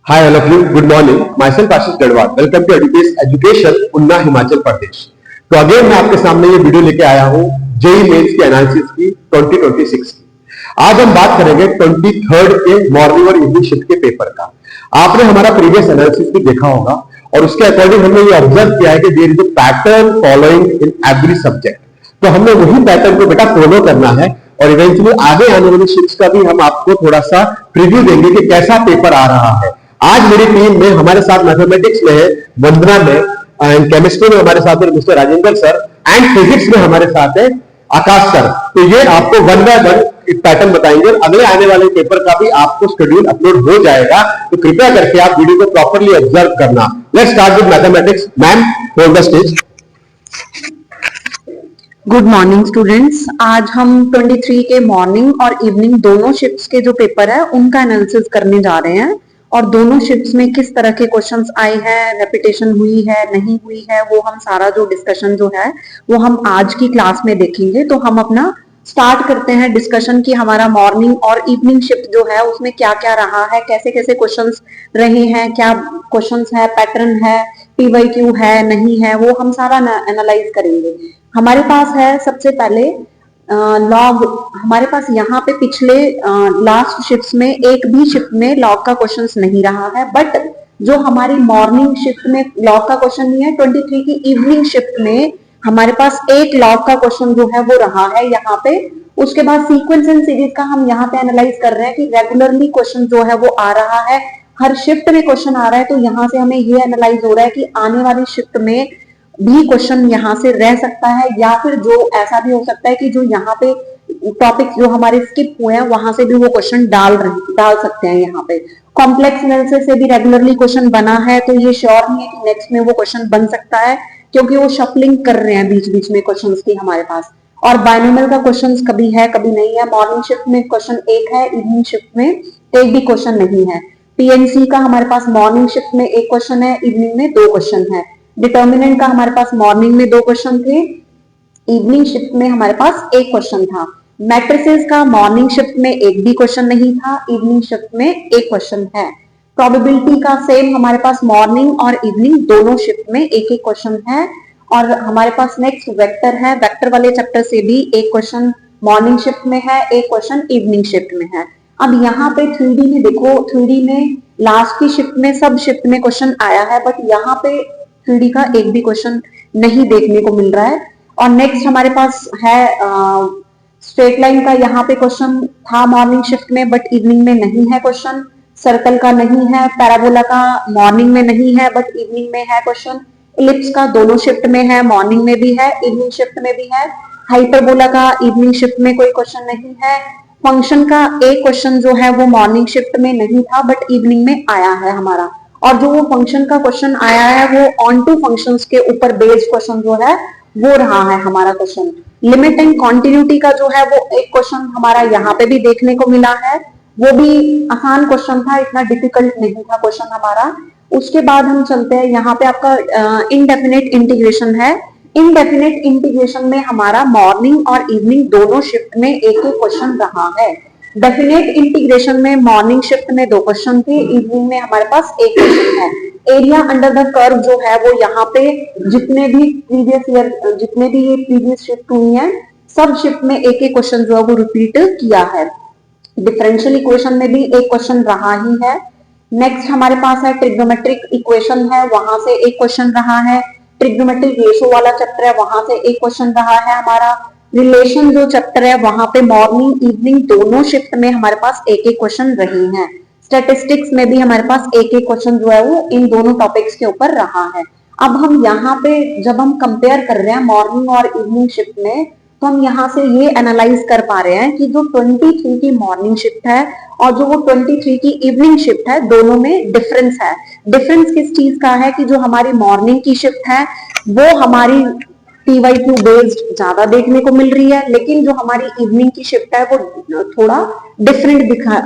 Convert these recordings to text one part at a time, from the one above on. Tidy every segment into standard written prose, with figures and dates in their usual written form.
Hi all of you, good morning. Myself Ashish Gadwal. Welcome to Education उन्ना हिमाचल प्रदेश। तो again मैं आपके सामने ये वीडियो लेके आया हूँ जेई मेंस की एनालिसिस की 2026 की। आज हम बात करेंगे 23rd के मॉर्निंग और इवनिंग शिफ्ट के पेपर का। आपने हमारा प्रीवियस एनालिसिस भी देखा होगा और उसके अकॉर्डिंग हमने ये ऑब्जर्व किया है कि there is a pattern following in every subject. तो हमने वही पैटर्न को बेटा फॉलो करना है और इवेंचुअली आगे आने वाली शिफ्ट्स का भी हम आपको थोड़ा सा प्रीव्यू देंगे कि कैसा पेपर आ रहा है। आज मेरी टीम में हमारे साथ मैथमेटिक्स में है वंदना में, एंड केमिस्ट्री में हमारे साथ है mister Rajendra sir, and physics में हमारे साथ है आकाश सर। तो ये आपको वन बाय वन एक पैटर्न बताएंगे। अगले आने वाले पेपर का भी आपको शेड्यूल अपलोड हो जाएगा, तो कृपया करके आप वीडियो को प्रॉपरली ऑब्जर्व करना। Let's start with mathematics. Ma'am, hold the stage. Good morning students. आज हम 23 के मॉर्निंग और इवनिंग दोनों शिफ्ट्स के जो पेपर है उनका एनालिसिस करने जा रहे हैं और दोनों शिफ्ट्स में किस तरह के क्वेश्चंस आए हैं, रेपिटेशन हुई है नहीं हुई है, वो हम सारा जो डिस्कशन जो है वो हम आज की क्लास में देखेंगे। तो हम अपना स्टार्ट करते हैं डिस्कशन की हमारा मॉर्निंग और इवनिंग शिफ्ट जो है उसमें क्या क्या रहा है, कैसे कैसे क्वेश्चंस रहे हैं, क्या क्वेश्चंस है, पैटर्न है, पीवाईक्यू है नहीं है, वो हम सारा एनालाइज करेंगे। हमारे पास है सबसे पहले लॉग। हमारे पास यहाँ पे पिछले लास्ट शिफ्ट्स में एक भी शिफ्ट में लॉग का क्वेश्चंस नहीं रहा है, बट जो हमारी मॉर्निंग शिफ्ट में लॉग का क्वेश्चन नहीं है, 23 की इवनिंग शिफ्ट में हमारे पास एक लॉग का क्वेश्चन जो है वो रहा है यहाँ पे। उसके बाद सीक्वेंस एंड सीरीज का हम यहाँ पे एनालाइज कर रहे हैं कि रेगुलरली क्वेश्चन जो है वो आ रहा है, हर शिफ्ट में क्वेश्चन आ रहा है। तो यहाँ से हमें ये एनालाइज हो रहा है कि आने वाली शिफ्ट में भी क्वेश्चन यहाँ से रह सकता है, या फिर जो ऐसा भी हो सकता है कि जो यहाँ पे टॉपिक जो हमारे स्किप हुए हैं वहां से भी वो क्वेश्चन डाल सकते हैं। यहाँ पे कॉम्प्लेक्स एनालिसिस से भी रेगुलरली क्वेश्चन बना है, तो ये श्योर नहीं है कि नेक्स्ट में वो क्वेश्चन बन सकता है, क्योंकि वो शफलिंग कर रहे हैं बीच बीच में क्वेश्चन की हमारे पास। और बायनोमियल का क्वेश्चन कभी है कभी नहीं है। मॉर्निंग शिफ्ट में क्वेश्चन एक है, इवनिंग शिफ्ट में एक भी क्वेश्चन नहीं है। पीएनसी का हमारे पास मॉर्निंग शिफ्ट में एक क्वेश्चन है, इवनिंग में दो क्वेश्चन है। डिटर्मिनेंट का हमारे पास मॉर्निंग में दो क्वेश्चन थे, इवनिंग शिफ्ट में हमारे पास एक क्वेश्चन था। मैट्रिसेस का मॉर्निंग शिफ्ट में एक भी क्वेश्चन नहीं था, इवनिंग शिफ्ट में एक क्वेश्चन है। प्रोबेबिलिटी का सेम हमारे पास मॉर्निंग और इवनिंग दोनों शिफ्ट में एक एक क्वेश्चन है। और हमारे पास नेक्स्ट वेक्टर है, वेक्टर वाले चैप्टर से भी एक क्वेश्चन मॉर्निंग शिफ्ट में है, एक क्वेश्चन इवनिंग शिफ्ट में है। अब यहाँ पे 3D में देखो, 3D में लास्ट की शिफ्ट में सब शिफ्ट में क्वेश्चन आया है, बट यहाँ पे 3D का एक भी क्वेश्चन नहीं देखने को मिल रहा है। और नेक्स्ट हमारे पास है स्ट्रेट लाइन का, यहाँ पे क्वेश्चन था मॉर्निंग शिफ्ट में बट इवनिंग में नहीं है क्वेश्चन। सर्कल का नहीं है, पैराबोला का मॉर्निंग में नहीं है बट इवनिंग में है क्वेश्चन। इलिप्स का दोनों शिफ्ट में है, मॉर्निंग में भी है, इवनिंग शिफ्ट में भी है। हाइपरबोला का इवनिंग शिफ्ट में कोई क्वेश्चन नहीं है। फंक्शन का एक क्वेश्चन जो है वो मॉर्निंग शिफ्ट में नहीं था बट इवनिंग में आया है हमारा। और जो वो फंक्शन का क्वेश्चन आया है वो ऑन टू फंक्शंस के ऊपर बेस्ड क्वेश्चन जो है वो रहा है हमारा क्वेश्चन। लिमिट एंड कॉन्टिन्यूटी का जो है वो एक क्वेश्चन हमारा यहाँ पे भी देखने को मिला है, वो भी आसान क्वेश्चन था, इतना डिफिकल्ट नहीं था क्वेश्चन हमारा। उसके बाद हम चलते हैं, यहाँ पे आपका इनडेफिनेट इंटीग्रेशन है। इनडेफिनेट इंटीग्रेशन में हमारा मॉर्निंग और इवनिंग दोनों शिफ्ट में एक एक क्वेश्चन रहा है। डेफिनेट इंटीग्रेशन में मॉर्निंग शिफ्ट में दो क्वेश्चन थे, इवनिंग में हमारे पास एक क्वेश्चन है। एरिया अंडर द कर्व जो है वो यहाँ पे जितने भी प्रीवियस शिफ्ट हुई हैं सब शिफ्ट में एक एक क्वेश्चन जो है वो रिपीट किया है। डिफरेंशियल इक्वेशन में भी एक क्वेश्चन रहा ही है। नेक्स्ट हमारे पास है ट्रिग्नोमेट्रिक इक्वेशन है, वहां से एक क्वेश्चन रहा है। ट्रिग्नोमेट्रिक रेशो वाला चैप्टर है, वहां से एक क्वेश्चन रहा है हमारा। रिलेशन जो चैप्टर है वहां पे मॉर्निंग इवनिंग दोनों शिफ्ट में हमारे पास एक एक क्वेश्चन रहे हैं। स्टैटिस्टिक्स में भी हमारे पास एक एक क्वेश्चन जो है वो इन दोनों टॉपिक्स के ऊपर रहा है। अब हम यहाँ पे जब हम कंपेयर कर रहे हैं मॉर्निंग और इवनिंग शिफ्ट में, तो हम यहाँ से ये एनालाइज कर पा रहे हैं कि जो 23 की मॉर्निंग शिफ्ट है और जो वो 23 की इवनिंग शिफ्ट है दोनों में डिफरेंस है। डिफरेंस किस चीज का है कि जो हमारी मॉर्निंग की शिफ्ट है वो हमारी पीवाईक्यू बेस्ड ज्यादा देखने को मिल रही है, लेकिन जो हमारी इवनिंग की शिफ्ट है वो थोड़ा डिफरेंट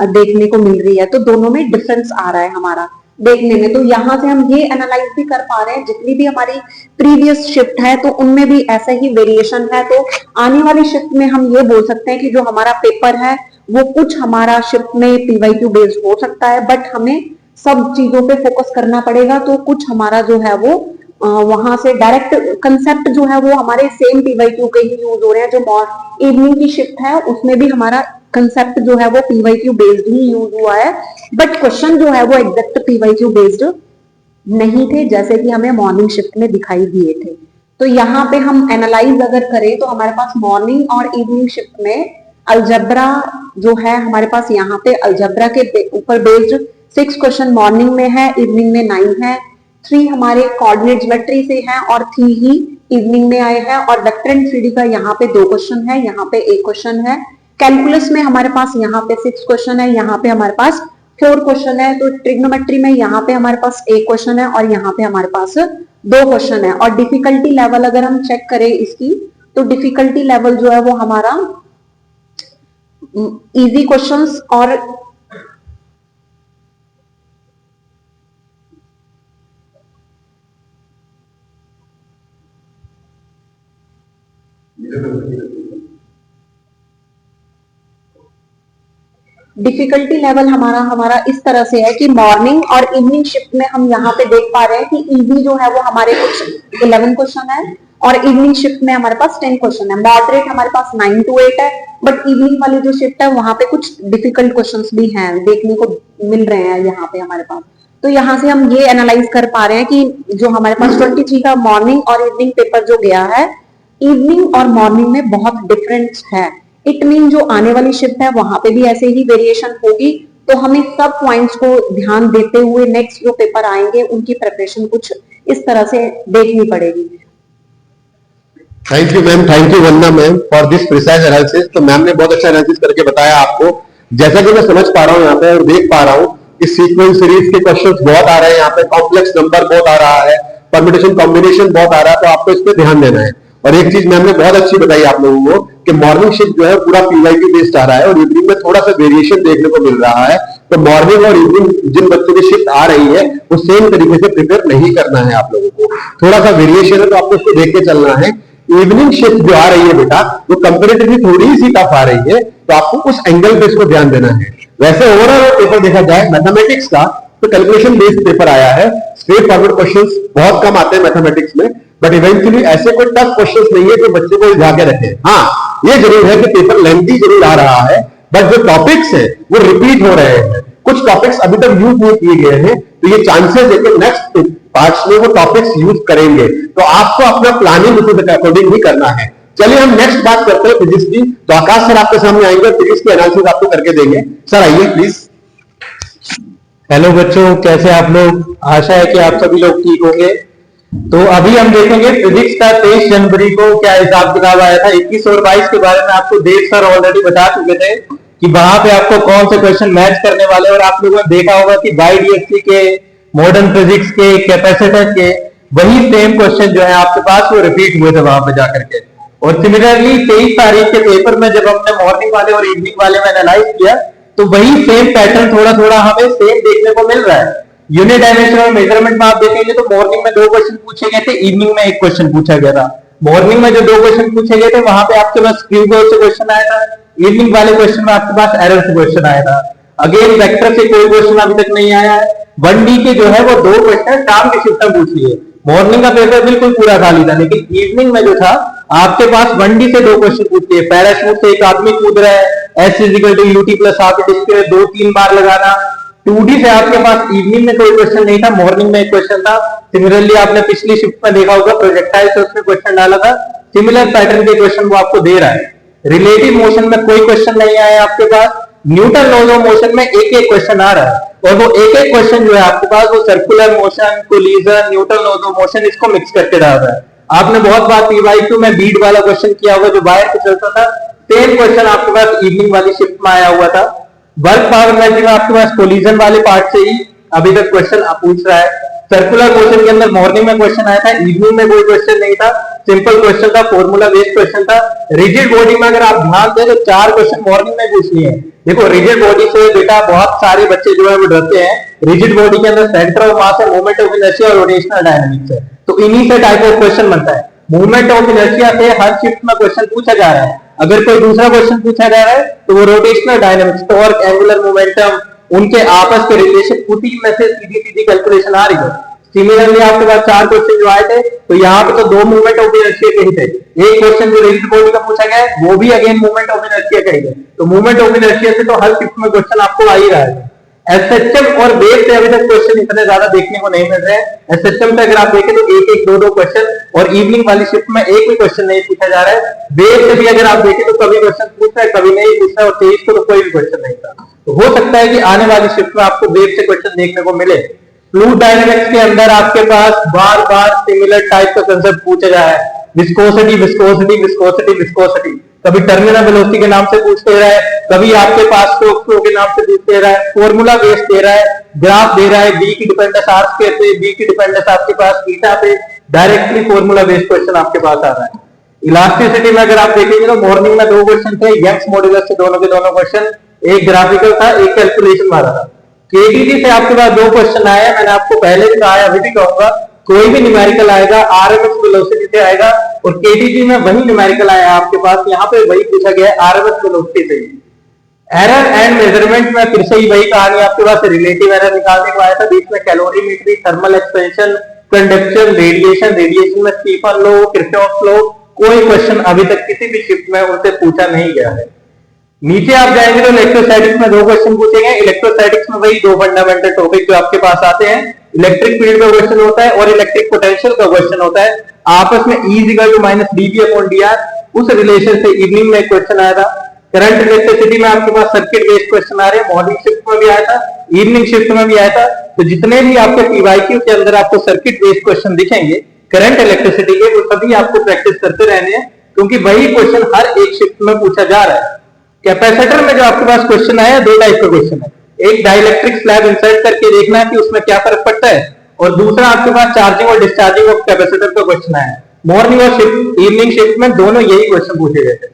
देखने को मिल रही है। तो दोनों में डिफरेंस आ रहा है हमारा देखने में। तो यहाँ से हम ये एनालाइज भी कर पा रहे हैं जितनी भी हमारी प्रीवियस शिफ्ट है तो उनमें भी ऐसा ही वेरिएशन है। तो आने वाली शिफ्ट में हम ये बोल सकते हैं कि जो हमारा पेपर है वो कुछ हमारा शिफ्ट में पीवाईक्यू बेस्ड हो सकता है, बट हमें सब चीजों पे फोकस करना पड़ेगा, तो कुछ हमारा जो है वो वहां से डायरेक्ट कंसेप्ट जो है वो हमारे सेम पीवाईक्यू के ही यूज हो रहे हैं। जो इवनिंग की शिफ्ट है उसमें भी हमारा कंसेप्ट जो है वो पीवाईक्यू बेस्ड ही यूज हुआ है, बट क्वेश्चन जो है वो एग्जैक्ट पीवाईक्यू बेस्ड नहीं थे, जैसे कि हमें मॉर्निंग शिफ्ट में दिखाई दिए थे। तो यहाँ पे हम एनालाइज अगर करें तो हमारे पास मॉर्निंग और इवनिंग शिफ्ट में अलजबरा जो है हमारे पास यहाँ पे अलजबरा के ऊपर बेस्ड 6 क्वेश्चन मॉर्निंग में है, इवनिंग में 9 है। 3 हमारे कोऑर्डिनेट ज्योमेट्री से हैं और 3 ही इवनिंग में आए हैं, और वेक्टर एंड 3D का यहाँ पे 2 क्वेश्चन है, यहाँ पे 1 क्वेश्चन है। कैलकुलस में हमारे पास यहाँ पे 6 क्वेश्चन है, यहाँ पे हमारे पास 4 क्वेश्चन है। तो ट्रिग्नोमेट्री में यहाँ पे हमारे पास 1 क्वेश्चन है और यहाँ पे हमारे पास 2 क्वेश्चन है। और डिफिकल्टी लेवल अगर हम चेक करें इसकी, तो डिफिकल्टी लेवल जो है वो हमारा इजी क्वेश्चंस और डिफिकल्टी लेवल हमारा इस तरह से है कि मॉर्निंग और इवनिंग शिफ्ट में हम यहाँ पे देख पा रहे हैं कि इजी जो है वो हमारे कुछ 11 क्वेश्चन है और इवनिंग शिफ्ट में हमारे पास 10 क्वेश्चन है। मॉडरेट हमारे पास 9 to 8 है, बट इवनिंग वाली जो शिफ्ट है वहां पे कुछ डिफिकल्ट क्वेश्चंस भी हैं, देखने को मिल रहे हैं यहाँ पे हमारे पास। तो यहाँ से हम ये एनालाइज कर पा रहे हैं कि जो हमारे पास 23 का मॉर्निंग और इवनिंग पेपर जो गया है, इवनिंग और मॉर्निंग में बहुत डिफरेंस है। इट मीन जो आने वाली शिफ्ट है वहां पे भी ऐसे ही वेरिएशन होगी, तो हमें सब पॉइंट्स को ध्यान देते हुए नेक्स्ट जो पेपर आएंगे उनकी प्रिपरेशन कुछ इस तरह से देखनी पड़ेगी। Thank you ma'am, thank you Vandana ma'am for this precise analysis. तो मैम ने बहुत अच्छा एनालिसिस करके बताया आपको। जैसा कि मैं समझ पा रहा हूँ यहाँ पे और देख पा रहा हूँ, इस सीक्वेंस सीरीज के क्वेश्चंस बहुत आ रहे हैं, यहाँ पे कॉम्प्लेक्स नंबर बहुत आ रहा है, परम्यूटेशन कॉम्बिनेशन बहुत आ रहा है, तो आपको इस पे ध्यान देना है। और एक चीज मैम ने बहुत अच्छी बताई आप लोगों को कि मॉर्निंग शिफ्ट जो है पूरा पीवाईक्यू बेस्ड आ रहा है और इवनिंग में थोड़ा सा वेरिएशन देखने को मिल रहा है। तो मॉर्निंग और इवनिंग जिन बच्चों की शिफ्ट आ रही है वो सेम तरीके से प्रिपेयर नहीं करना है आप लोगों को, थोड़ा सा वेरिएशन है तो आपको उसको देख के चलना है। इवनिंग शिफ्ट जो आ रही है बेटा वो कंपैरेटिवली थोड़ी सी टफ आ रही है, तो आपको उस एंगल पे इसको ध्यान देना है। वैसे ओवरऑल पेपर देखा जाए मैथमेटिक्स का तो कैलकुलेशन बेस्ड पेपर आया है, स्ट्रेट फॉरवर्ड क्वेश्चंस बहुत कम आते हैं मैथमेटिक्स में, बट इवेंचुअली ऐसे कोई टफ क्वेश्चंस नहीं है जो बच्चे को उलझा के रखे। हाँ ये जरूर है कि पेपर लेंथी जरूर आ रहा है, बट जो टॉपिक्स है वो रिपीट हो रहे हैं, कुछ टॉपिक्स अभी तक यूज नहीं किए गए हैं, तो ये चांसेस है कि नेक्स्ट पार्ट्स में वो टॉपिक्स यूज करेंगे, तो आपको अपना प्लानिंग उसी अकॉर्डिंग ही करना है। चलिए हम नेक्स्ट बात करते हैं फिजिक्स की। तो आकाश सर आपके सामने आएंगे, फिजिक्स की एनालिसिस आपको करके देंगे। सर आइए प्लीज। हेलो बच्चों, कैसे आप लोग? आशा है कि आप सभी लोग ठीक होंगे। तो अभी हम देखेंगे फिजिक्स का 23 जनवरी को क्या हिसाब किताब आया था। 21 और 22 के बारे में आपको देव सर ऑलरेडी बता चुके थे कि वहां पे आपको कौन से क्वेश्चन मैच करने वाले, और आप लोगों ने देखा होगा कि YDSC के, मॉडर्न फिजिक्स के, कैपेसिटर के वही सेम क्वेश्चन जो है आपके पास वो रिपीट हुए थे वहां पे जाकर के। और सिमिलरली 23 तारीख के पेपर में जब हमने मॉर्निंग वाले और इवनिंग वाले में एनालाइज किया तो वही सेम पैटर्न थोड़ा थोड़ा हमें सेम देखने को मिल रहा है। यूनिट डायमेंशन और मेजरमेंट में आप देखेंगे तो मॉर्निंग में 2 क्वेश्चन पूछे गए थे, इवनिंग में 1 क्वेश्चन पूछा गया था। मॉर्निंग में जो 2 क्वेश्चन पूछे गए थे वहां पे आपके पास स्क्रू बॉल से क्वेश्चन आया था, इवनिंग वाले क्वेश्चन में आपके पास एरर से क्वेश्चन आया था। अगेन वेक्टर से कोई क्वेश्चन अभी तक नहीं आया है। 1D के जो है वो 2 क्वेश्चन शाम की शिफ्ट में पूछ लिए। मॉर्निंग का पेपर बिल्कुल पूरा खाली था, लेकिन इवनिंग में जो था आपके पास 1D से 2 क्वेश्चन पूछ लिए। पैराशूट से एक आदमी कूद रहा है, S=UT प्लस हाफ डिस्क 2-3 बार लगाना। 2D से आपके पास इवनिंग में कोई क्वेश्चन नहीं था, मॉर्निंग में एक क्वेश्चन था। सिमिलरली आपने पिछली शिफ्ट में देखा होगा प्रोजेक्टाइल से उसमें क्वेश्चन डाला था, सिमिलर पैटर्न के क्वेश्चन वो आपको दे रहा है। रिलेटिव मोशन में कोई क्वेश्चन नहीं आया आपके पास। न्यूटन लॉज ऑफ मोशन में एक एक क्वेश्चन आ रहा है, और वो एक एक क्वेश्चन जो है आपके पास वो circular motion, collision, Newton laws of motion इसको मिक्स करके डाल रहा है। आपने बहुत बार PYQ में बीट वाला क्वेश्चन किया होगा जो वायर पे चलता था, सेम क्वेश्चन आपके पास इवनिंग वाली शिफ्ट में आया हुआ था। वर्क पावर एनर्जी में आपके पास कोलिजन वाले पार्ट से ही अभी तक क्वेश्चन पूछ रहा है। सर्कुलर मोशन के अंदर मॉर्निंग में क्वेश्चन आया था, इवनिंग में कोई क्वेश्चन नहीं था, सिंपल क्वेश्चन था, फॉर्मूला बेस्ड क्वेश्चन था। रिजिड बॉडी में अगर आप ध्यान दें तो 4 क्वेश्चन मॉर्निंग में पूछ लिए हैं। देखो रिजिड बॉडी से बेटा बहुत सारे बच्चे जो है वो डरते हैं। रिजिड बॉडी के अंदर सेंटर ऑफ मास है, मोमेंट ऑफ इनर्शिया और रोटेशनल डायनामिक्स है, तो इन्हीं से टाइप ऑफ क्वेश्चन बनता है। मूवमेंट ऑफ इनर्शिया से हर शिफ्ट में क्वेश्चन पूछा जा रहा है। अगर कोई दूसरा क्वेश्चन पूछा जा रहा है तो वो rotational dynamics, torque, angular momentum, उनके आपस के रिलेशन उसी में से सीधी सीधी कैलकुलेशन आ रही है। सिमिलरली आपके पास 4 क्वेश्चन जो आए थे, तो यहाँ पे तो 2 मूवमेंट ऑफ इनर्शिया के ही थे। एक क्वेश्चन जो रिजिड बॉडी का पूछा गया है वो भी अगेन मूवमेंट ऑफ इनर्शिया का ही है। तो मूवमेंट ऑफ इनर्शिया से तो हर शिफ्ट में क्वेश्चन आपको आ ही रहा है। एसएचएम और वेव से अभी तक क्वेश्चन इतने ज्यादा देखने को नहीं मिल रहे हैं। एसएचएम से अगर आप देखें तो एक एक दो क्वेश्चन, और इवनिंग वाली शिफ्ट में एक भी क्वेश्चन नहीं पूछा जा रहा है। वेव से भी अगर आप देखें तो कभी क्वेश्चन पूछ रहा है, कभी नहीं पूछ रहा है, और 23 को तो कोई भी क्वेश्चन नहीं था। तो हो सकता है कि आने वाली शिफ्ट में आपको वेव से क्वेश्चन देखने को मिले। फ्लूइड डायनामिक्स के अंदर आपके पास बार बार सिमिलर टाइप का कंसेप्ट पूछा जा रहा है, विस्कोसिटी विस्कोसिटी विस्कोसिटी विस्कोसिटी। कभी टर्मिनल वेलोसिटी के नाम से पूछ दे रहा है, कभी आपके पास स्ट्रोक फ्लो के नाम से पूछ दे रहा है, फॉर्मूला बेस दे रहा है, ग्राफ दे रहा है, बी की डिपेंडेंस आर स्क्वायर पे, बी की डिपेंडेंस आपके पास थीटा पे, डायरेक्टली फॉर्मूला बेस्ड क्वेश्चन आपके पास आ रहा है। इलास्टिसिटी में अगर आप देखेंगे तो मॉर्निंग में 2 क्वेश्चन थे, यंग्स मॉड्यूलस से दोनों के दोनों क्वेश्चन, एक ग्राफिकल था, एक कैलकुलेशन वाला था। केटीटी से आपके पास 2 क्वेश्चन आए हैं। मैंने आपको पहले भी कहा है, अभी भी कहूंगा, कोई भी न्यूमेरिकल आएगा आरएमएस वेलोसिटी से आएगा, और केटीटी में वही न्यूमेरिकल आया आपके पास, यहाँ पे वही पूछा गया है आरएमएस वेलोसिटी से। एरर एंड मेजरमेंट में फिर से ही वही कहानी आपके पास रिलेटिव एरर निकालने को आया था। बीच में calorimetry, thermal expansion, conduction, radiation, radiation में स्टीफन लॉ, किरचॉफ लॉ, कोई क्वेश्चन अभी तक किसी भी शिफ्ट में उनसे पूछा नहीं गया है। नीचे आप जाएंगे तो इलेक्ट्रोस्टैटिक्स में 2 क्वेश्चन पूछे गए। इलेक्ट्रोस्टैटिक्स में वही 2 फंडामेंटल टॉपिक जो आपके पास आते हैं, इलेक्ट्रिक फील्ड का क्वेश्चन होता है और इलेक्ट्रिक पोटेंशियल का क्वेश्चन होता है। आपस में E - dV/dr, उस रिलेशन से इवनिंग में क्वेश्चन आया था। करंट इलेक्ट्रिसिटी में आपके पास सर्किट बेस्ड क्वेश्चन आ रहे हैं, मॉर्निंग शिफ्ट में भी आया था, इवनिंग शिफ्ट में भी आया था। तो जितने भी आपके पीवाईक्यू के अंदर आपको सर्किट बेस्ड क्वेश्चन दिखेंगे करंट इलेक्ट्रिसिटी के, वो सभी आपको प्रैक्टिस करते रहने हैं, क्योंकि वही क्वेश्चन हर एक शिफ्ट में पूछा जा रहा है। कैपेसिटर में जो आपके पास क्वेश्चन आया, 2 टाइप का क्वेश्चन है। एक डाइलेक्ट्रिक स्लैब इंसर्ट करके देखना है कि उसमें क्या फर्क पड़ता है, और दूसरा आपके पास चार्जिंग और डिस्चार्जिंग ऑफ कैपेसिटर का क्वेश्चन आया। मॉर्निंग और शिफ्ट इवनिंग शिफ्ट में दोनों यही क्वेश्चन पूछे गए थे।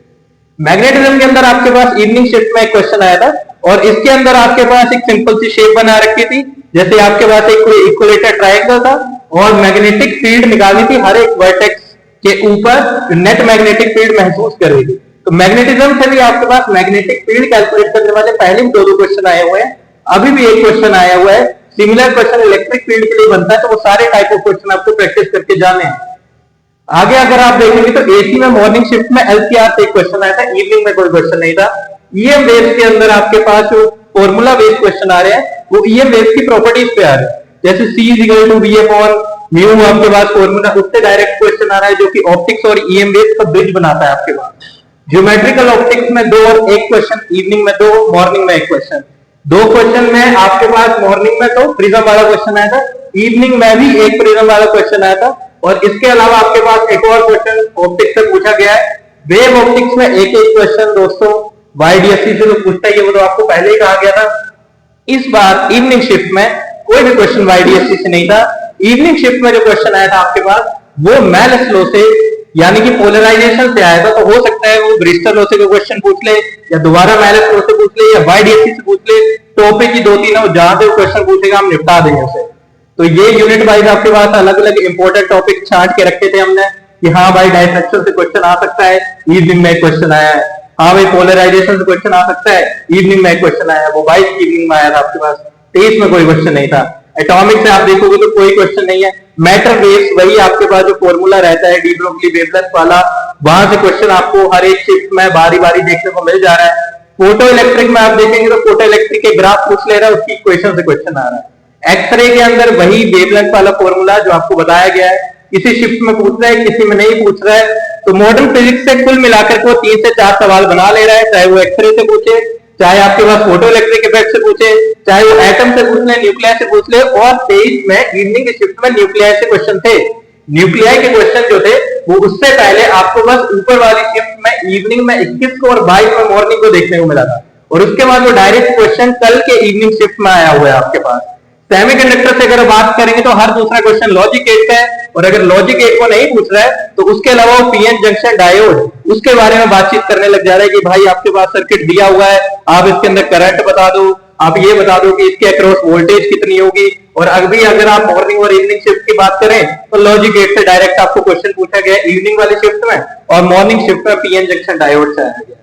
मैग्नेटिज्म के अंदर आपके पास इवनिंग शिफ्ट में एक क्वेश्चन आया था, और इसके अंदर आपके पास एक सिंपल सी शेप बना रखी थी, जैसे आपके पास एक कोई इक्विलेटरल ट्रायंगल था, और मैग्नेटिक फील्ड निकालनी थी हर एक वर्टेक्स के ऊपर, नेट मैग्नेटिक फील्ड महसूस कर रही थी। तो मैग्नेटिज्म से भी आपके पास मैग्नेटिक फील्ड कैलकुलेट करने वाले पहले भी 2 क्वेश्चन आए हुए हैं, अभी भी एक क्वेश्चन आया हुआ है। सिमिलर क्वेश्चन इलेक्ट्रिक फील्ड के लिए बनता है, तो वो सारे टाइप ऑफ क्वेश्चन आपको प्रैक्टिस करके जाने हैं। आगे अगर आप देखेंगे तो एसी में मॉर्निंग शिफ्ट में एलसीआर से एक क्वेश्चन आया था, इवनिंग में कोई क्वेश्चन नहीं था। ईएम वेव्स के अंदर आपके पास जो फॉर्मूला बेस्ड क्वेश्चन आ रहे हैं, वो ईएम वेव्स की प्रॉपर्टीज पे आ रहे हैं, जैसे C = V/μ आपके पास फॉर्मूला, उससे डायरेक्ट क्वेश्चन आ रहा है, जो कि ऑप्टिक्स और ईएम वेव्स का ब्रिज बनाता है आपके पास। ज्योमेट्रिकल ऑप्टिक्स में 2 और 1 क्वेश्चन, इवनिंग में 2, मॉर्निंग में 1 क्वेश्चन। 2 क्वेश्चन में आपके पास मॉर्निंग में तो प्रिज्म वाला क्वेश्चन आया था, इवनिंग में भी एक प्रिज्म वाला क्वेश्चन आया था, और इसके अलावा आपके पास एक और क्वेश्चन ऑप्टिक्स से पूछा गया है। वेव ऑप्टिक्स में एक क्वेश्चन दोस्तों YDSC से तो पूछता ही है, वो तो आपको पहले ही कहा गया था। इस बार इवनिंग शिफ्ट में कोई भी क्वेश्चन YDSC से नहीं था। इवनिंग शिफ्ट में जो क्वेश्चन आया था आपके पास, वो मेलस लॉ से, यानी कि पोलराइजेशन से आया था। तो हो सकता है वो ब्रिस्टल लॉ से कोई क्वेश्चन पूछ ले, या दोबारा मेलस लॉ से पूछ ले, या YDSC से पूछ ले। टॉपिक ही 2-3 है, जहां से क्वेश्चन पूछेगा हम निपटा देंगे उसे। तो ये यूनिट वाइज आपके पास अलग अलग इंपॉर्टेंट टॉपिक छांट के रखे थे हमने, कि हाँ भाई डायसेक्शन से क्वेश्चन आ सकता है, इवनिंग में क्वेश्चन आया है। हाँ भाई पोलराइजेशन से क्वेश्चन आ सकता है, इवनिंग में क्वेश्चन आया है। वो 22 की इवनिंग में आया था आपके पास, 23 में कोई क्वेश्चन नहीं था। एटॉमिक से आप देखोगे तो कोई क्वेश्चन नहीं है। मैटर वेव्स, वही आपके पास जो फॉर्मूला रहता है डी ब्रोगली वेवलेंथ वाला, वहां से क्वेश्चन आपको हर एक शिफ्ट में बारी बारी देखने को मिल जा रहा है। फोटो इलेक्ट्रिक में आप देखेंगे तो फोटो इलेक्ट्रिक के ग्राफ पूछ ले रहा है, उसकी इक्वेशन से क्वेश्चन आ रहा है। एक्सरे के अंदर वही वेवलेंथ वाला फॉर्मूला जो आपको बताया गया है, किसी शिफ्ट में पूछ रहा है, किसी में नहीं पूछ रहा है। तो मॉडर्न फिजिक्स से कुल मिलाकर वो 3 से 4 सवाल बना ले रहा है, चाहे वो एक्सरे से पूछे, चाहे आपके पास फोटो इलेक्ट्रिक इफेक्ट से पूछे, चाहे वो एटम से पूछ ले, न्यूक्लियर से पूछ ले। और 23 में इवनिंग के शिफ्ट में न्यूक्लियर से क्वेश्चन थे। न्यूक्लियर के क्वेश्चन जो थे वो उससे पहले आपको बस ऊपर वाली शिफ्ट में इवनिंग में 21 को और 22 में मॉर्निंग को देखने को मिला था, और उसके बाद वो डायरेक्ट क्वेश्चन कल के इवनिंग शिफ्ट में आया हुआ है आपके पास। सेमीकंडक्टर से अगर बात करेंगे तो हर दूसरा क्वेश्चन लॉजिक 8 का है, और अगर लॉजिक 8 को नहीं पूछ रहा है तो उसके अलावा पीएन जंक्शन डायोड, उसके बारे में बातचीत करने लग जा रहा है कि भाई आपके पास सर्किट दिया हुआ है, आप इसके अंदर करंट बता दो, आप ये बता दो कि इसके अक्रॉस वोल्टेज कितनी होगी। और अभी अगर आप मॉर्निंग और इवनिंग शिफ्ट की बात करें तो लॉजिक 8 से डायरेक्ट आपको क्वेश्चन पूछा गया इवनिंग वाली शिफ्ट में, और मॉर्निंग शिफ्ट में पीएन जंक्शन डायोड से आया गया।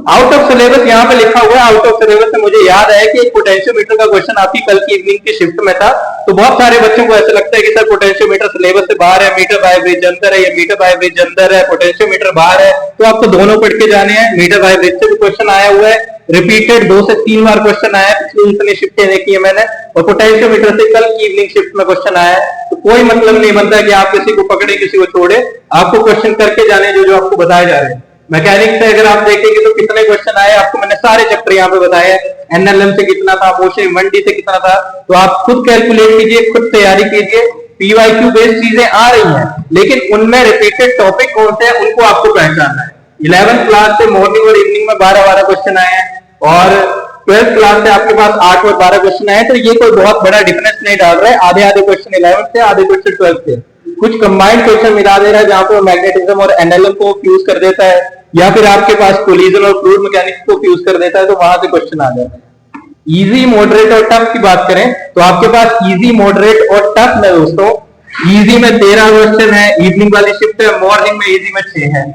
आउट ऑफ सिलेबस यहाँ पे लिखा हुआ है। आउट ऑफ सिलेबस से मुझे याद है कि एक पोटेंशियोमीटर का क्वेश्चन आपकी कल की इवनिंग की शिफ्ट में था, तो बहुत सारे बच्चों को ऐसा लगता है कि सर पोटेंशियोमीटर सिलेबस से बाहर है, मीटर बाय ब्रिज अंदर है, या मीटर बाय ब्रिज अंदर है, पोटेंशियोमीटर बाहर है, तो आपको दोनों पढ़ के जाने हैं। मीटर बाय ब्रिज से भी क्वेश्चन आया हुआ है, रिपीटेड 2 से 3 बार क्वेश्चन आया है, पिछली इतनी शिफ्टें देखी है मैंने, और पोटेंशियोमीटर से कल की इवनिंग शिफ्ट में क्वेश्चन आया है। तो कोई मतलब नहीं बनता कि आप किसी को पकड़े किसी को छोड़े, आपको क्वेश्चन करके जाने जो आपको बताए जा रहे हैं। मैकेनिक्स से अगर आप देखेंगे तो कितने क्वेश्चन आए आपको मैंने सारे चैप्टर यहाँ पे बताए हैं। एनएलएम से कितना था, मोशन 1D से कितना था, तो आप खुद कैलकुलेट कीजिए, खुद तैयारी कीजिए। पीवाईक्यू बेस्ड चीजें आ रही हैं, लेकिन उनमें रिपीटेड टॉपिक कौन से हैं उनको आपको पहचानना है। 11th क्लास से मॉर्निंग और इवनिंग में 12-12 क्वेश्चन आए हैं, और 12th क्लास से आपके पास 8 और 12 क्वेश्चन आए, तो ये कोई बहुत बड़ा डिफरेंस नहीं डाल रहा है। आधे आधे क्वेश्चन 11th से, आधे क्वेश्चन 12th से, कुछ कंबाइंड क्वेश्चन मिला दे रहा है जहां पे मैग्नेटिज्म और एनएलएम को फ्यूज कर देता है, या फिर आपके पास कोलिजन और फ्लूइड मैकेनिक्स को फ्यूज कर देता है, तो वहां से क्वेश्चन आ जाता है। इजी, मॉडरेट और टफ की बात करें तो आपके पास इजी, मॉडरेट और टफ में दोस्तों, इजी में 13 क्वेश्चन है, इवनिंग वाली शिफ्ट है, मॉर्निंग में इजी में 6 है,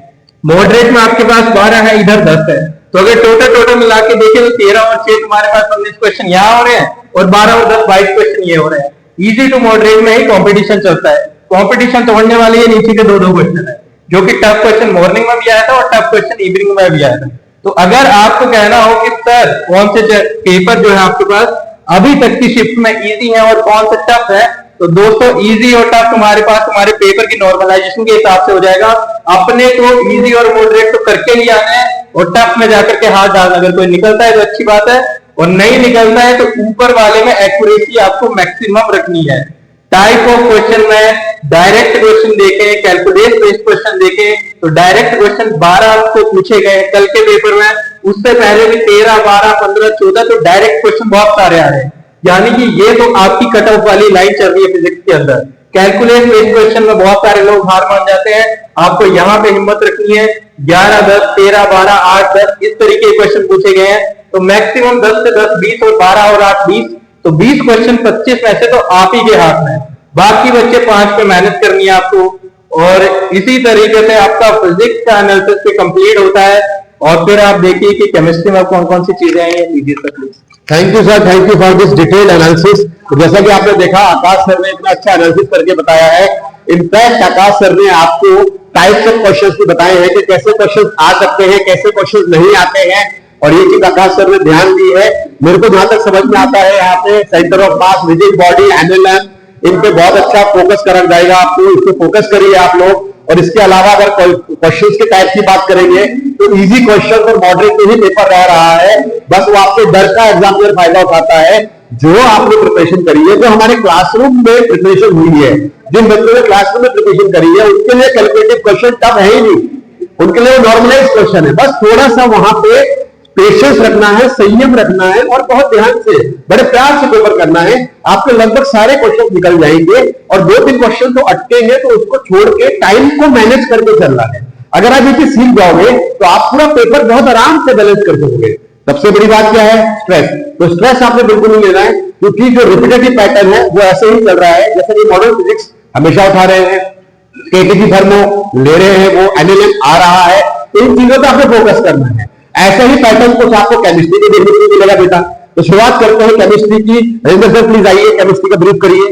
मॉडरेट में आपके पास 12 है, इधर 10 है। तो अगर टोटल मिला के देखें तो 13 और 6 तुम्हारे पास 19 क्वेश्चन यहाँ हो रहे हैं, और 12 और 10 22 क्वेश्चन ये हो रहे हैं। इजी टू मॉडरेट में ही कॉम्पिटिशन चलता है। कॉम्पिटिशन तोड़ने वाली है नीचे के 2-2 क्वेश्चन है, जो कि टफ क्वेश्चन मॉर्निंग में भी आया था और टफ क्वेश्चन इवनिंग में भी आया था। तो अगर आपको कहना हो कि सर कौन से पेपर जो है आपके पास अभी तक की शिफ्ट में इजी है और कौन से टफ है, तो दोस्तों इजी और टफ तुम्हारे पास तुम्हारे पेपर की नॉर्मलाइजेशन के हिसाब से हो जाएगा। अपने को इजी और मॉडरेट तो करके ही आना है, और टफ में जाकर के हाथ डालना। अगर कोई निकलता है तो अच्छी बात है, और नहीं निकलता है तो ऊपर वाले में एक्यूरेसी आपको मैक्सिमम रखनी है। टाइप ऑफ क्वेश्चन में डायरेक्ट क्वेश्चन देखें, कैलकुलेट बेस्ड क्वेश्चन देखें, तो डायरेक्ट क्वेश्चन 12 आपको पूछे गए कल के पेपर में, उससे पहले भी 13, 12, 15, 14 तो डायरेक्ट क्वेश्चन बहुत सारे आ रहे हैं। यानी कि ये तो आपकी कट ऑफ वाली लाइन चल रही है फिजिक्स के अंदर। कैलकुलेट बेस्ड क्वेश्चन में बहुत सारे लोग हार मान जाते हैं, आपको यहाँ पे हिम्मत रखनी है। 11, 10, 13, 12, 8, 10 इस तरीके के क्वेश्चन पूछे गए हैं, तो मैक्सिमम 10 से 10, 20 और 12 और 8, 20, तो 20 क्वेश्चन 25 में से तो आप ही के हाथ में, बाकी बच्चे 5 पे मेहनत करनी है आपको। और इसी तरीके से आपका फिजिक्स का एनालिसिस भी कंप्लीट होता है। और फिर आप देखिए कि केमिस्ट्री में कौन कौन सी चीजें आई हैं, लीजिए sir please. Thank you sir, thank you for this detailed analysis. जैसा कि आपने देखा आकाश सर ने इतना अच्छा एनालिसिस करके बताया है। इनफैक्ट आकाश सर ने आपको टाइप्स ऑफ क्वेश्चंस भी बताए हैं कि कैसे क्वेश्चंस आ सकते हैं, कैसे क्वेश्चंस नहीं आते हैं, और ये चीज आकाश सर ने ध्यान दी है। मेरे को जहां तक समझ में आता है यहाँ पे centre of mass, rigid body, NLM, इन पे बहुत अच्छा फोकस करा जाएगा आपको, इस पे फोकस करिए आप लोग। और इसके अलावा अगर क्वेश्चंस के टाइप की बात करेंगे तो इजी क्वेश्चन और मॉडरेट में ही पेपर रह रहा है। बस वो आपके डर का एग्जामिनर फायदा उठाता है। जो आपने प्रिपरेशन करी है, जो हमारे क्लासरूम में प्रिपरेशन हुई है, जिन बच्चों ने क्लासरूम में प्रिपरेशन करी है, उनके लिए कैलकुलेटिव क्वेश्चन टफ है ही नहीं, उनके लिए नॉर्मलाइज क्वेश्चन है। बस थोड़ा सा वहां पे पेशेंस रखना है, संयम रखना है, और बहुत ध्यान से बड़े प्यार से पेपर करना है। आपके लगभग सारे क्वेश्चन निकल जाएंगे, और 2-3 क्वेश्चन तो अटकेंगे तो उसको छोड़ के टाइम को मैनेज करके चलना है। अगर आप ये चीज सीख जाओगे तो आप पूरा पेपर बहुत आराम से बैलेंस कर सकोगे। सबसे बड़ी बात क्या है? स्ट्रेस। तो स्ट्रेस आपने बिल्कुल नहीं लेना है, क्योंकि जो रिपीटेटिव पैटर्न है वो ऐसे ही चल रहा है। जैसे कि मॉडर्न फिजिक्स हमेशा उठा रहे हैं, केटीसी थर्मो ले रहे हैं, वो एनएलएम आ रहा है, तो इन चीजों पर आपको फोकस करना है। ऐसे ही पैटर्न कुछ आपको केमिस्ट्री के देखने को मिलेगा बेटा। तो शुरुआत करते हैं केमिस्ट्री की। रविंद्र सर प्लीज आइए, केमिस्ट्री का ब्रीफ करिए।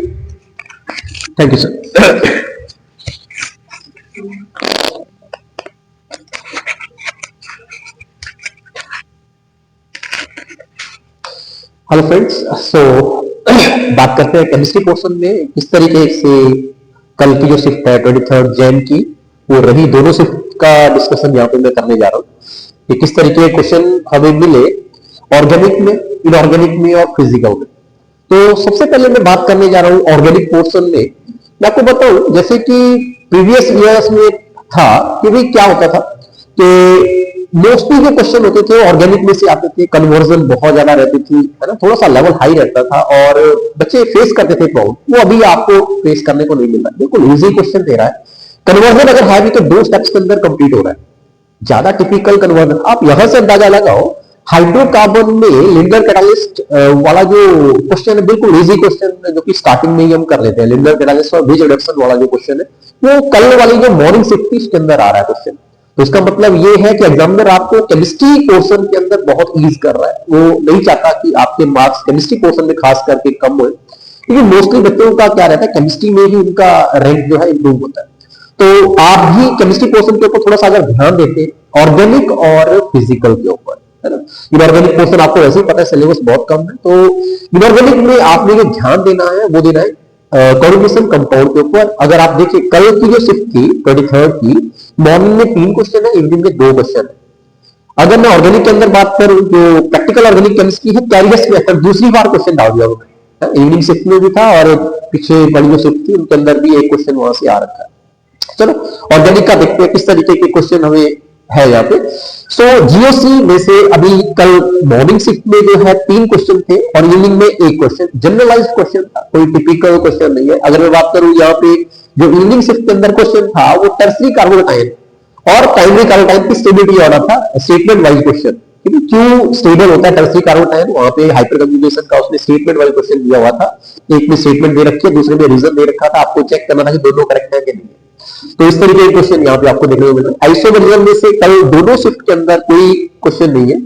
Thank you sir. Hello friends, so बात करते हैं केमिस्ट्री पोर्शन में किस तरीके से कल की जो शिफ्ट है 23 जैन की वो रही। दोनों शिफ्ट का डिस्कशन यहाँ पे मैं करने जा रहा हूँ कि किस तरीके के क्वेश्चन हमें मिले ऑर्गेनिक में, इनऑर्गेनिक में और फिजिकल में। तो सबसे पहले मैं बात करने जा रहा हूँ ऑर्गेनिक पोर्शन में। मैं आपको बताऊं जैसे कि प्रीवियस ईयर्स में था कि भाई क्या होता था कि मोस्टली जो क्वेश्चन होते थे ऑर्गेनिक में से आते थे, कन्वर्जन बहुत ज्यादा रहती थी, है ना, थोड़ा सा लेवल हाई रहता था और बच्चे फेस करते थे प्रॉब्लम। वो अभी आपको फेस करने को नहीं मिल रहा, बिल्कुल इजी क्वेश्चन दे रहा है। कन्वर्जन अगर है भी तो 2 स्टेप्स के अंदर कंप्लीट हो रहा है, ज्यादा टिपिकल कन्वर्जन। आप यहां से अंदाजा लगाओ, हाइड्रोकार्बन में लिंडर कैटालिस्ट वाला जो क्वेश्चन है बिल्कुल इजी क्वेश्चन है, जो कि स्टार्टिंग में ही हम कर लेते हैं। लिंडर कैटालिस्ट और ब्रिज रिडक्शन वाला जो क्वेश्चन है वो कल वाली जो मॉर्निंग शिफ्ट थी उसके अंदर आ रहा है क्वेश्चन। तो इसका मतलब ये है कि एग्जामिनर आपको केमिस्ट्री पोर्शन के अंदर बहुत ईज कर रहा है, वो नहीं चाहता कि आपके मार्क्स केमिस्ट्री पोर्शन में खास करके कम हो, क्योंकि मोस्टली बच्चों का क्या रहता है, केमिस्ट्री में ही उनका रैंक जो है इंप्रूव होता है। तो आप भी केमिस्ट्री पोर्शन के ऊपर थोड़ा सा अगर ध्यान देते, ऑर्गेनिक और फिजिकल के ऊपर, है ना। इनऑर्गेनिक पोर्शन आपको वैसे ही पता है, सिलेबस बहुत कम है, तो इनऑर्गेनिक में आपने जो ध्यान देना है वो देना है कोऑर्डिनेशन कंपाउंड के ऊपर। अगर आप देखिए कल की जो शिफ्ट थी 23rd की, मॉर्निंग में 3 क्वेश्चन है, इवनिंग में 2 क्वेश्चन है। अगर मैं ऑर्गेनिक के अंदर बात करूं, जो प्रैक्टिकल ऑर्गेनिक केमिस्ट्री है, कैरियस मेथड दूसरी बार क्वेश्चन डाल दिया उन्होंने, इवनिंग शिफ्ट में भी था और पीछे बड़ी जो शिफ्ट थी उनके अंदर भी एक क्वेश्चन वहां से आ रखा है। चलो ऑर्गेनिक का देखते हैं किस तरीके के क्वेश्चन हमें है यहाँ पे। सो जीओसी में से अभी कल मॉर्निंग शिफ्ट में जो है 3 क्वेश्चन थे और इवनिंग में 1 क्वेश्चन, जनरलाइज क्वेश्चन था, कोई टिपिकल क्वेश्चन नहीं है। अगर मैं बात करूं यहाँ पे जो इवनिंग शिफ्ट के अंदर क्वेश्चन था वो टर्सरी कार्बोटाइन और प्राइमरी कार्बोटाइन की स्टेबिलिटी वाला था, स्टेटमेंट वाइज क्वेश्चन। क्यों स्टेबल होता है टर्सरी कार्बोटाइन, वहां पे हाइपर कंजुगेशन का उसने स्टेटमेंट वाइज क्वेश्चन दिया हुआ था। एक में स्टेटमेंट दे रखी है, दूसरे में रीजन दे रखा था, आपको चेक करना था कि दोनों करेक्ट है कि नहीं। तो इस तरीके के क्वेश्चन यहाँ पे आपको देखने को मिल रहा है। आइसोमेरिज्म में से कल दोनों शिफ्ट के अंदर कोई क्वेश्चन नहीं है।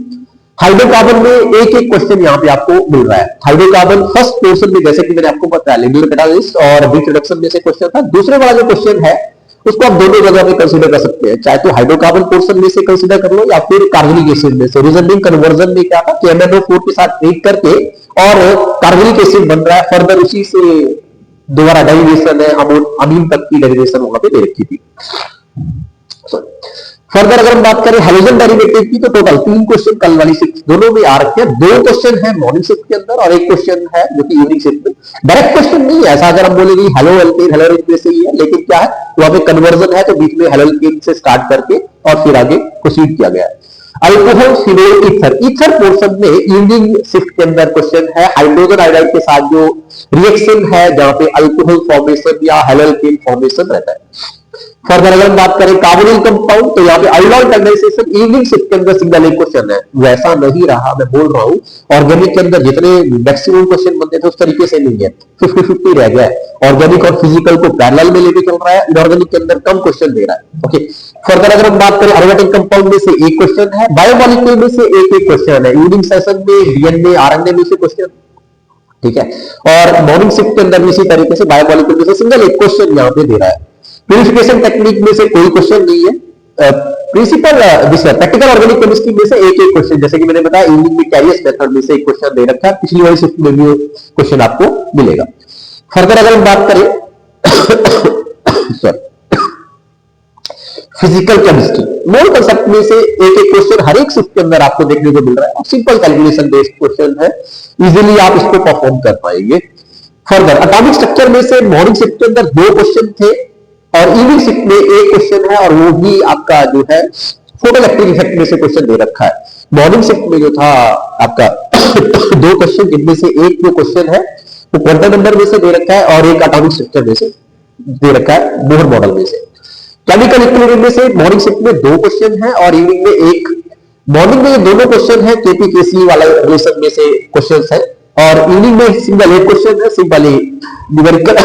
हाइड्रोकार्बन में एक एक क्वेश्चन यहाँ पे आपको मिल रहा है। हाइड्रोकार्बन फर्स्ट पोर्शन में जैसे कि मैंने आपको बताया लिग्नल कैटालिस्ट और बीट रिडक्शन में से क्वेश्चन था। दूसरे वाला जो क्वेश्चन है उसको आप दोनों जगह पे कंसीडर कर सकते हैं, चाहे तो हाइड्रोकार्बन पोर्शन में से कंसीडर कर लो या फिर कार्बोनिक एसिड में से। रीजनिंग कन्वर्जन में क्या था कि MnO4 के साथ ट्रीट करके और कार्बोनिक एसिड बन रहा है, फर्दर उसी से दोबारा डेरिवेशन है, अमीन तक की डेरिवेशन वहां पे दे रखी थी। फर्दर अगर हम बात करें हैलोजन डेरिवेटिव की तो टोटल 3 क्वेश्चन कल वाली शिफ्ट दोनों में आ रखे हैं। 2 क्वेश्चन है मॉर्निंग शिफ्ट के अंदर और 1 क्वेश्चन है जो कि इवनिंग शिफ्ट में। डायरेक्ट क्वेश्चन नहीं है ऐसा, अगर हम बोलेंगे हेलो एल्केन हेलो एल्केन से ही है, लेकिन क्या है वहां पे कन्वर्जन है, तो बीच में हेलो एल्केन से स्टार्ट करके और फिर आगे प्रोसीड किया गया है। Alcohol phenol ether, ether portion में इवनिंग शिफ्ट के अंदर क्वेश्चन है हाइड्रोजन आयोडाइड के साथ जो रिएक्शन है जहां पे अल्कोहल फॉर्मेशन या हेलोल्केन फॉर्मेशन रहता है। फर्दर अगर हम बात करें कार्बोनिल कंपाउंड तो यहाँ पे आयोडाइल कंडेंसेशन इवनिंग शिफ्ट के अंदर सिंगल एक क्वेश्चन है, वैसा नहीं रहा। मैं बोल रहा हूँ ऑर्गेनिक के अंदर जितने मैक्सिमम क्वेश्चन बनते थे उस तरीके से नहीं है, 50-50 रह गया है। ऑर्गेनिक और फिजिकल को पैरेलल में लेके चल रहा है, इनऑर्गेनिक के अंदर कम क्वेश्चन दे रहा है। ओके, फर्दर अगर हम बात करें एरोमेटिक कंपाउंड में से 1 क्वेश्चन है, बायोमोलिक्यूल में से एक क्वेश्चन है, इवनिंग सेशन में डीएनए आरएनए में से क्वेश्चन, ठीक है। और मॉर्निंग शिफ्ट के अंदर इसी तरीके से बायोमोलिक्यूल में से सिंगल एक क्वेश्चन यहाँ पे दे रहा है। प्यूरिफिकेशन टेक्निक में से कोई क्वेश्चन नहीं है। प्रिंसिपल प्रैक्टिकल ऑर्गेनिक केमिस्ट्री में से एक क्वेश्चन, जैसे कि मैंने बताया इवनिंग में कैरियस मेथड में से एक क्वेश्चन दे रखा है, पिछली वाली शिफ्ट में भी क्वेश्चन आपको मिलेगा। फर्दर अगर हम बात करें फिजिकल केमिस्ट्री मोल कंसेप्ट में से एक क्वेश्चन हर एक शिफ्ट के अंदर आपको देखने को मिल रहा है और सिंपल कैलकुलेशन बेस्ड क्वेश्चन है, इजीली आप इसको परफॉर्म कर पाएंगे। फर्दर एटॉमिक स्ट्रक्चर में से मॉर्निंग शिफ्ट के अंदर 2 क्वेश्चन थे और इवनिंग शिफ्ट में 1 क्वेश्चन है और वो भी आपका जो है फोटो इलेक्ट्रिक इफेक्ट में से क्वेश्चन दे रखा है। मॉर्निंग शिफ्ट में जो था आपका 2 क्वेश्चन, जिनमें से एक जो क्वेश्चन है वो क्वांटम नंबर में से दे रखा है और एक एटॉमिक स्ट्रक्चर में से दे रखा है, बोहर मॉडल में से। केमिकल इक्विलिब्रियम में से मॉर्निंग शिफ्ट में 2 क्वेश्चन है और इवनिंग में 1। मॉर्निंग में ये दोनों क्वेश्चन है केपी-केसी वाला रिलेशन में से क्वेश्चन है और इवनिंग में सिंगल एक क्वेश्चन है, simply numerical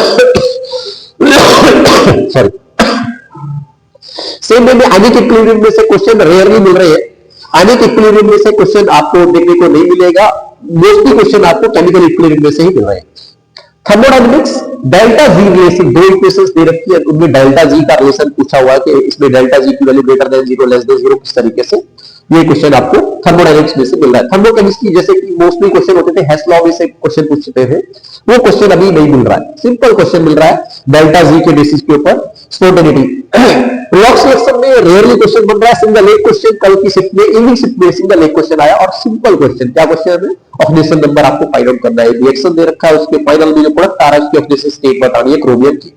sorry same way में आयनिक इक्विलिब्रियम में से क्वेश्चन रेयरली मिल रहे हैं। आयनिक इक्विलिब्रियम में से क्वेश्चन आपको देखने को नहीं मिलेगा, मोस्टली क्वेश्चन आपको केमिकल इक्विलिब्रियम में से ही मिल रहे हैं। Thermodynamics delta G relation 2 equations दे रखी है, उनमें डेल्टा जी का रिलेशन पूछा हुआ है कि इसमें डेल्टा जी की value greater than 0 less than 0 किस तरीके से, ये क्वेश्चन आपको थर्मोडायनेमिक्स में से मिल रहा है। थर्मोकेमिस्ट्री जैसे कि मोस्टली क्वेश्चन होते थे हेस लॉ में से क्वेश्चन पूछते थे, वो क्वेश्चन अभी नहीं मिल रहा है, सिंपल क्वेश्चन मिल रहा है डेल्टा जी के बेसिस के ऊपर स्पॉन्टेनिटी। रिलॉक्स सिलेक्शन में रेयरली क्वेश्चन बन रहा है, सिंगल एक क्वेश्चन कल की शिफ्ट में इवनिंग शिफ्ट में सिंगल एक क्वेश्चन आया और सिंपल क्वेश्चन, क्या क्वेश्चन है ऑक्सीडेशन नंबर आपको फाइंड आउट करना है, रिएक्शन दे रखा है उसके फाइनल में जो प्रोडक्ट आ रहा है उसकी ऑक्सीडेशन स्टेट बतानी है क्रोमियम की।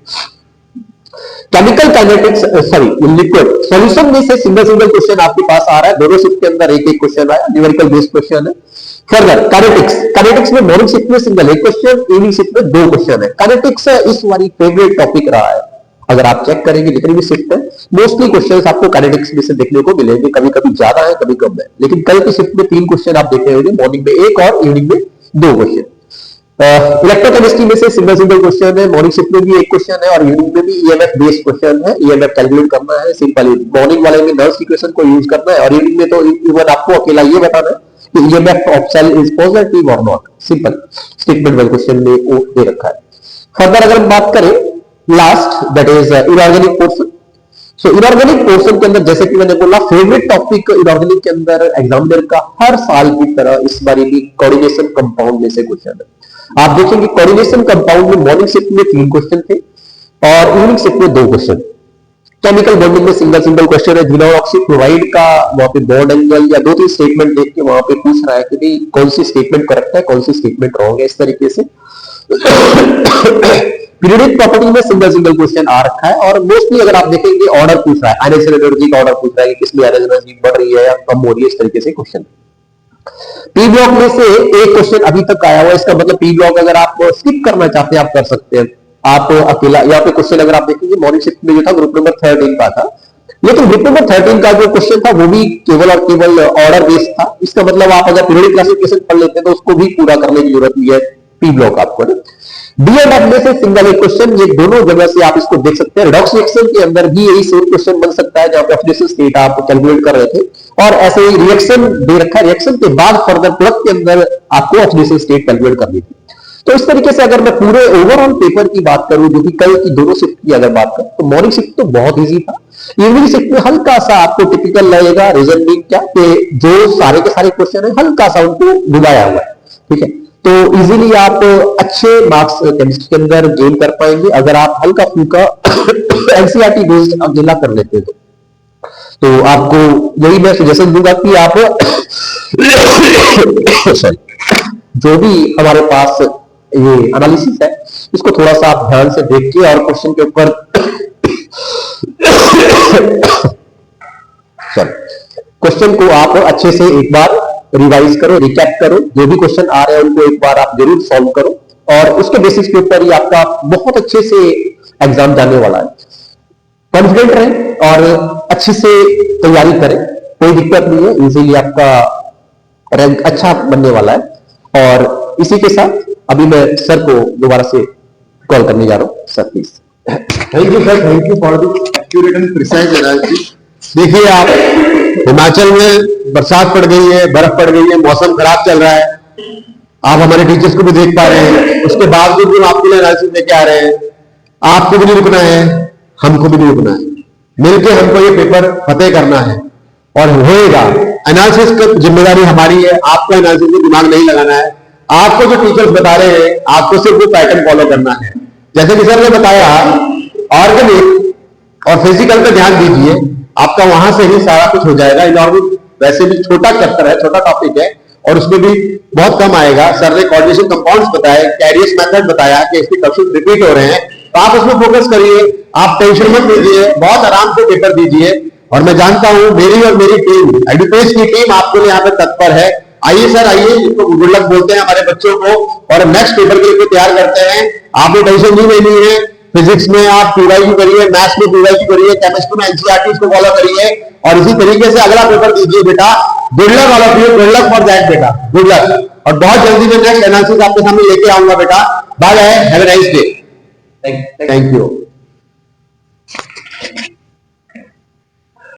Chemical kinetics sorry liquid solution में से सिंगल क्वेश्चन आपके पास आ रहा है, दोनों शिफ्ट के अंदर एक एक क्वेश्चन आया, न्यूमेरिकल बेस्ड क्वेश्चन है। फर्दर काइनेटिक्स में मॉर्निंग शिफ्ट में सिंगल एक क्वेश्चन, इवनिंग शिफ्ट में 2 क्वेश्चन है। काइनेटिक्स इस वाली फेवरेट टॉपिक रहा है, अगर आप चेक करेंगे जितनी भी शिफ्ट है मोस्टली क्वेश्चंस आपको काइनेटिक्स में से देखने को मिलेंगे, कभी कभी ज्यादा है कभी कम है, लेकिन कल की शिफ्ट में 3 क्वेश्चन आप देख रहे होंगे, मॉर्निंग में 1 और इवनिंग में 2 क्वेश्चन। इलेक्ट्रोकेमिस्ट्री में से सिंगल क्वेश्चन है, मॉर्निंग शिफ्ट में भी एक क्वेश्चन है और इवनिंग में भी ईएमएफ बेस्ड क्वेश्चन है। ईएमएफ कैलकुलेट करना है सिंपल, मॉर्निंग वाले में नर्स इक्वेशन को यूज करना है और इवनिंग में तो इवन आपको अकेला ये बताना है कि EMF of cell is positive और नॉट, सिंपल स्टेटमेंट वाले क्वेश्चन में वो दे रखा है। फर्दर अगर हम बात करें last that is inorganic portion. So inorganic portion के अंदर जैसे कि मैंने बोला फेवरेट टॉपिक इनऑर्गेनिक के अंदर एग्जामिनर का हर साल की तरह इस बार भी कोऑर्डिनेशन कंपाउंड में से क्वेश्चन है। आप देखेंगे कोऑर्डिनेशन कंपाउंड में मॉर्निंग शिफ्ट में 3 क्वेश्चन थे और इवनिंग शिफ्ट में 2 क्वेश्चन। केमिकल बॉन्डिंग में सिंगल क्वेश्चन है, जिनोल ऑक्सीक्लोराइड का वहां पे बॉन्ड एंगल या 2-3 स्टेटमेंट देख के वहां पे पूछ रहा है कि भाई कौन सी स्टेटमेंट करेक्ट है कौन सी स्टेटमेंट रॉन्ग है, इस तरीके से। पीरियडिक प्रॉपर्टी में सिंगल क्वेश्चन आ रखा है और मोस्टली अगर आप देखेंगे ऑर्डर पूछ रहा है, आयनाइजेशन एनर्जी का ऑर्डर पूछ रहा है कि किसमें आयनाइजेशन एनर्जी बढ़ रही है या कम हो रही है, इस तरीके से क्वेश्चन। पी ब्लॉक में से एक क्वेश्चन अभी तक आया हुआ है, इसका मतलब पी ब्लॉक अगर आप स्किप करना चाहते हैं आप कर सकते हैं, आप अकेला। यहाँ पे क्वेश्चन अगर आप देखेंगे मॉर्निंग शिफ्ट में जो था ग्रुप नंबर 13 का था, लेकिन ग्रुप नंबर 13 का जो क्वेश्चन था वो भी केवल और केवल ऑर्डर बेस्ड था। इसका मतलब आप अगर पीरियडिक क्लासिफिकेशन पढ़ लेते हैं तो उसको भी पूरा करने की जरूरत नहीं है पी ब्लॉक आपको ना। डी एंड एफ में से सिंगल एक क्वेश्चन, ये दोनों जगह से आप इसको देख सकते हैं। रिडॉक्स रिएक्शन के अंदर भी यही सेम क्वेश्चन बन सकता है जहां पे ऑक्सीडेशन स्टेट आप कैलकुलेट कर रहे थे और ऐसे ही रिएक्शन दे रखा है, रिएक्शन के बाद फर्दर प्रोडक्ट के अंदर आपको ऑक्सीडेशन स्टेट कैलकुलेट करनी थी। तो इस तरीके से अगर मैं पूरे ओवरऑल पेपर की बात करूं जो कि कल की दोनों शिफ्ट की अगर बात करूं तो मॉर्निंग शिफ्ट तो बहुत इजी था, इवनिंग शिफ्ट में हल्का सा आपको टिपिकल लगेगा। रीजन बीइंग क्या कि जो सारे के सारे क्वेश्चन है हल्का सा उनको डुबाया हुआ है, ठीक है। तो इजीली आप अच्छे मार्क्स केमिस्ट्री के अंदर गेन कर पाएंगे अगर आप हल्का फुल्का एनसीईआरटी बेस्ड अकेला कर लेते तो आपको यही मैं सजेशन दूंगा कि आप सॉरी जो भी हमारे पास ये एनालिसिस है इसको थोड़ा सा आप ध्यान से देखिए और क्वेश्चन के ऊपर क्वेश्चन को आप अच्छे से एक बार रिवाइज करो, रिकैप करो, जो भी क्वेश्चन आ रहे हैं उनको एक बार आप जरूर सॉल्व करो और उसके बेसिस के ऊपर ही आपका बहुत अच्छे से एग्जाम जाने वाला है। कॉन्फिडेंट रहें और अच्छे से तैयारी करें, कोई दिक्कत नहीं है, इजीली आपका रैंक अच्छा बनने वाला है। और इसी के साथ अभी मैं सर को दोबारा से कॉल करने जा रहा हूं। Sir please. Thank you sir, thank you for the accurate and precise analysis. देखिए आप हिमाचल में बरसात पड़ गई है, बर्फ पड़ गई है, मौसम खराब चल रहा है, आप हमारे टीचर्स को भी देख पा रहे हैं, उसके बावजूद भी आपके लिए एनालिसिस लेके आ रहे हैं। आपको भी नहीं रुकना है, हमको भी नहीं रुकना है, मिलकर हमको ये पेपर फतेह करना है और होएगा। एनालिसिस की जिम्मेदारी हमारी है, आपको एनालिसिस में दिमाग नहीं लगाना है। आपको जो टीचर्स बता रहे हैं आपको सिर्फ वो पैटर्न फॉलो करना है। जैसे कि सर ने बताया ऑर्गेनिक और फिजिकल पे ध्यान दीजिए, आपका वहां से ही सारा कुछ हो जाएगा। इनऑर्गेनिक वैसे भी छोटा चैप्टर है, छोटा टॉपिक है और उसमें भी बहुत कम आएगा। सर ने कोऑर्डिनेशन कंपाउंड्स बताए, कैरियस मेथड बताया कि इसके क्वेश्चन रिपीट हो रहे हैं, तो आप उसमें फोकस करिए, आप टेंशन मत लीजिए, बहुत आराम से पेपर दीजिए। और मैं जानता हूं मेरी और मेरी टीम एडुपेस की टीम आपके लिए यहाँ पे तत्पर है। आइए सर, आइए, इसको गुड लक बोलते हैं हमारे बच्चों को और नेक्स्ट पेपर के लिए तैयार करते हैं। आपको टेंशन नहीं लेनी है, फिजिक्स में आप पीवाईक्यू करिए, मैथ्स में पीवाईक्यू करिए, केमिस्ट्री में एनसीईआरटी को फॉलो करिए और इसी तरीके से अगला पेपर दीजिए बेटा। Good luck all of you, good luck for that बेटा, गुड लक। और बहुत जल्दी मैं नेक्स्ट एनालिसिस आपके सामने लेके आऊंगा बेटा। Bye bye, have a nice day, thank you.